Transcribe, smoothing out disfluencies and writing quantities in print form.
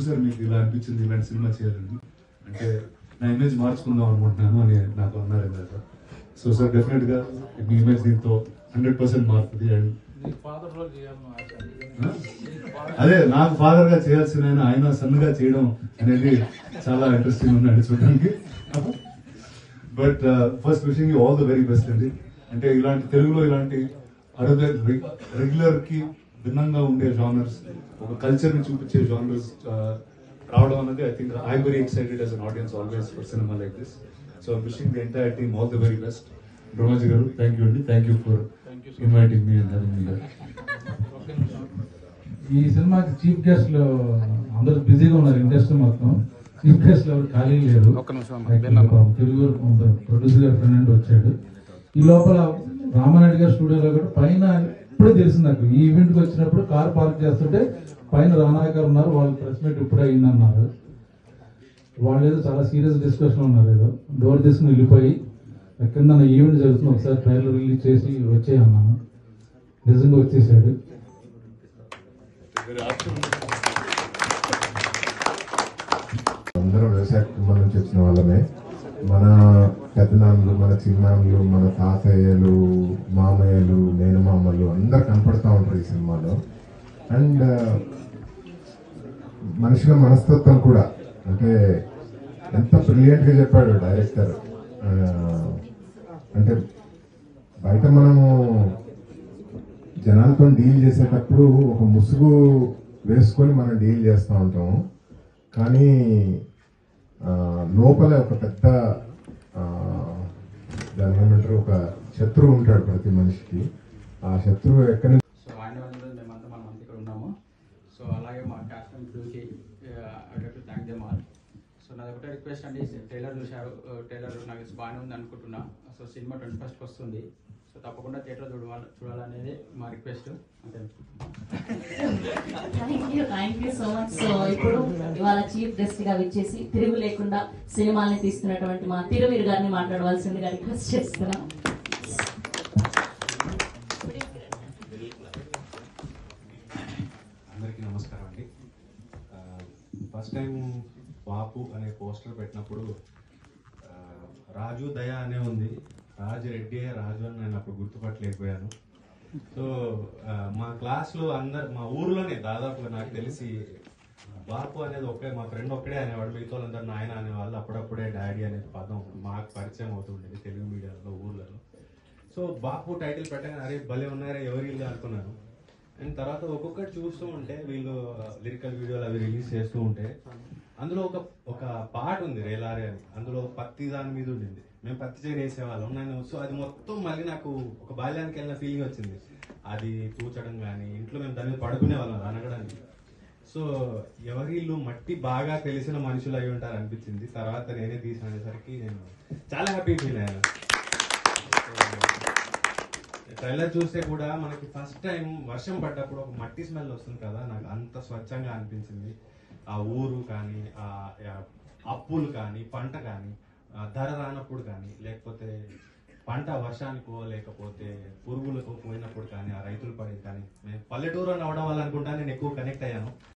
Sir మీకు ఇలా అనిపించింది ఇలాంటి సినిమా చేయాలని అంటే నా ఇమేజ్ మార్చుకుందాం అనుకుంటున్నాను అని నాకు అన్నారు ఇందాక. సో సార్ డెఫినెట్ గా మీ ఇమేజ్ దీంతో 100% మారుతుంది. అండ్ అదే నాకు ఫాదర్ గా చేయాల్సిన ఆయన సన్ గా చేయడం అనేది చాలా ఇంట్రెస్టింగ్ ఉందండి చూడడానికి. But first wishing you all the very best అండి. అంటే ఇలాంటి తెలుగులో ఇలాంటి రెగ్యులర్ కి భిన్నంగా ఉండే జానర్స్, ఒక కల్చర్ ని చూపించే జానర్స్ రావడం అన్నది I think I'm very excited as an audience always for cinema like this. So I'm wishing the entire team all the very best. Brahmaji గారు థ్యాంక్ యూ అండి. Thank you for inviting me and having me here. ఈ సినిమాకి chief గెస్ట్లు అందరూ బిజీగా ఉన్నారు. Industry మొత్తం chief గెస్ట్లు ఎవరు ఖాళీ లేరు. తెలుగు ప్రొడ్యూసర్ గారు ఫ్రెండ్ వచ్చాడు. ఈ లోపల రామారెడ్డి గారి స్టూడియోలో కూడా పైన ఇప్పుడే తెలిసింది నాకు. ఈ ఈవెంట్కి వచ్చినప్పుడు కార్ పార్క్ చేస్తుంటే పైన రానాయ్ గారు ఉన్నారు. వాళ్ళు ప్రెస్ మీట్ ఇప్పుడే అయిందన్నారు. వాళ్ళు ఏదో చాలా సీరియస్ డిస్కషన్ ఉన్నారు. ఏదో డోర్ తీసుకుని వెళ్ళిపోయి కింద ఈవెంట్ జరుగుతుంది, ఒకసారి ట్రైలర్ రిలీజ్ చేసి వచ్చేయన్నాను. నిజంగా వచ్చేసాడు. అందరం వ్యవసాయ కుటుంబం నుంచి వచ్చిన వాళ్ళమే. మన పెద్దనాన్నలు, మన చిన్నాన్నలు, మన తాతయ్యలు, మామయ్యలు, మేనమామలు అందరు కనపడుతూ ఉంటారు ఈ సినిమాలో. అండ్ మనుషుల మనస్తత్వం కూడా అంటే ఎంత బ్రిలియంట్గా చెప్పాడు డైరెక్టర్. అంటే బయట మనము జనాలతో డీల్ చేసేటప్పుడు ఒక ముసుగు వేసుకొని మనం డీల్ చేస్తూ ఉంటాము. కానీ లోపల ఒక పెద్ద దాని ఏమంటారు, ఒక శత్రువు ఉంటాడు ప్రతి మనిషికి. ఆ శత్రువు ఎక్కడి నుంచి సో మేమంతా మనం అంతా ఇక్కడ ఉన్నాము. సో అలాగే మా క్యాస్ట్ అండ్ క్రూకి టు థ్యాంక్ దెమ్ ఆల్. సో నాది ఒకటే రిక్వెస్ట్ అండి, ట్రైలర్ చూశారు, ట్రైలర్ నాకు బాగానే ఉంది అనుకుంటున్నా. సో సినిమా 21st వస్తుంది. సో తప్పకుండా థియేటర్లో చూడాలనేది మా రిక్వెస్ట్. అంతే. Thank you so much. So ఇప్పుడు ఇవాళ చీఫ్ గెస్ట్ గా వచ్చేసి తిరుగు లేకుండా సినిమాల్ని తీస్తున్నటువంటి మా తిరువీరు గారిని మాట్లాడవలసిందిగా రిక్వెస్ట్ చేస్తున్నాం. అందరికీ నమస్కారం అండి. ఫస్ట్ టైం బాపు అనే పోస్టర్ పెట్టినప్పుడు రాజు దయ అనే ఉంది. రాజు రెడ్డి రాజు అని నేను అప్పుడు గుర్తుపట్టలేకపోయాను. సో మా క్లాస్లో మా ఊర్లోనే దాదాపుగా నాకు తెలిసి బాపు అనేది మా ఫ్రెండ్ ఒక్కడే అనేవాడు. మిగతా వాళ్ళందరూ నాయన అనేవాళ్ళు. అప్పుడప్పుడే డాడీ అనే పదం మాకు పరిచయం అవుతుండేది తెలుగు మీడియాలో, ఊర్లలో. సో బాపు టైటిల్ పెట్టగానే అరే భలే ఉన్నారా ఎవరి ఇల్లు అనుకున్నాను. అండ్ తర్వాత ఒక్కొక్కటి చూస్తూ ఉంటే వీళ్ళు లిరికల్ వీడియోలు అవి రిలీజ్ చేస్తూ ఉంటే అందులో ఒక పాట ఉంది రేలారే అని. అందులో పత్తి దాని మీద ఉండింది. మేము పత్తి చేను వేసేవాళ్ళం నేను. సో అది మొత్తం మళ్ళీ నాకు ఒక బాల్యానికి వెళ్ళిన ఫీలింగ్ వచ్చింది. అది తూచడం కానీ ఇంట్లో మేము దాని మీద పడుకునే వాళ్ళం అనగడానికి. సో ఎవరి ఇల్లు మట్టి బాగా తెలిసిన మనుషులు అయి ఉంటారు అనిపించింది. తర్వాత నేనే తీసినసరికి నేను చాలా హ్యాపీ ఫీల్ అయ్యాను. ట్రైలర్ చూస్తే కూడా మనకి ఫస్ట్ టైం వర్షం పడ్డప్పుడు ఒక మట్టి స్మెల్ వస్తుంది కదా, నాకు అంత స్వచ్ఛంగా అనిపించింది. ఆ ఊరు కానీ, ఆ అప్పులు కానీ, పంట కానీ, ధర రానప్పుడు కానీ, లేకపోతే పంట వర్షానికో లేకపోతే పురుగులకు పోయినప్పుడు కానీ, ఆ రైతులు పడేది కానీ, నేను పల్లెటూరు అని అవడం వల్ల అనుకుంటా నేను ఎక్కువ కనెక్ట్ అయ్యాను.